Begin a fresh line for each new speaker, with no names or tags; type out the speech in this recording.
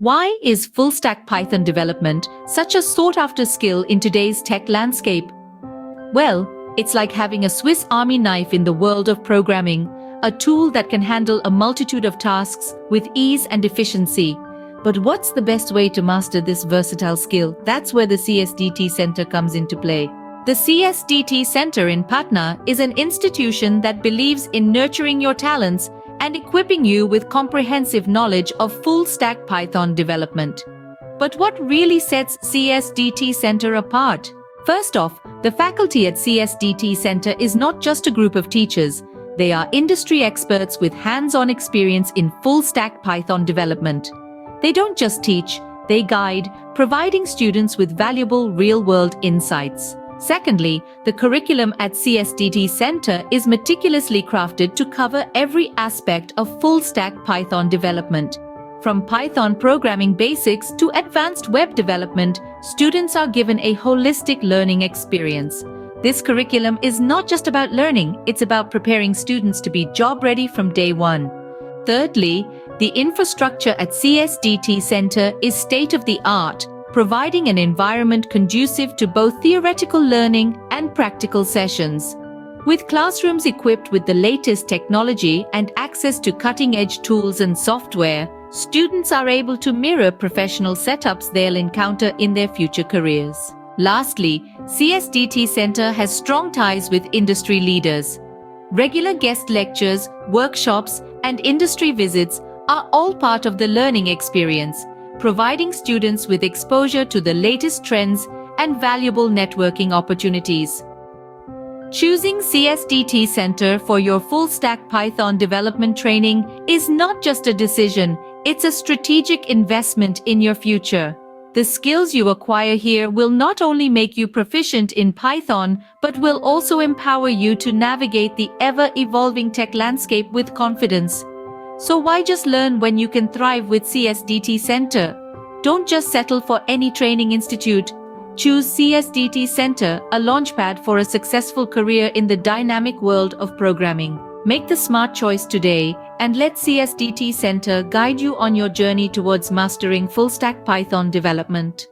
Why is full-stack Python development such a sought-after skill in today's tech landscape? Well, it's like having a Swiss Army knife in the world of programming, a tool that can handle a multitude of tasks with ease and efficiency. But what's the best way to master this versatile skill? That's where the CSDT Centre comes into play. The CSDT Centre in Patna is an institution that believes in nurturing your talents and equipping you with comprehensive knowledge of full-stack Python development. But what really sets CSDT Centre apart? First off, the faculty at CSDT Centre is not just a group of teachers. They are industry experts with hands-on experience in full-stack Python development. They don't just teach, they guide, providing students with valuable real-world insights. Secondly, the curriculum at CSDT Centre is meticulously crafted to cover every aspect of full-stack Python development. From Python programming basics to advanced web development, students are given a holistic learning experience. This curriculum is not just about learning, it's about preparing students to be job-ready from day one. Thirdly, the infrastructure at CSDT Centre is state-of-the-art, providing an environment conducive to both theoretical learning and practical sessions. With classrooms equipped with the latest technology and access to cutting-edge tools and software, students are able to mirror professional setups they'll encounter in their future careers. Lastly, CSDT Centre has strong ties with industry leaders. Regular guest lectures, workshops, and industry visits are all part of the learning experience, providing students with exposure to the latest trends and valuable networking opportunities. Choosing CSDT Centre for your full-stack Python development training is not just a decision, it's a strategic investment in your future. The skills you acquire here will not only make you proficient in Python, but will also empower you to navigate the ever-evolving tech landscape with confidence. So why just learn when you can thrive with CSDT Centre? Don't just settle for any training institute. Choose CSDT Centre, a launchpad for a successful career in the dynamic world of programming. Make the smart choice today and let CSDT Centre guide you on your journey towards mastering full-stack Python development.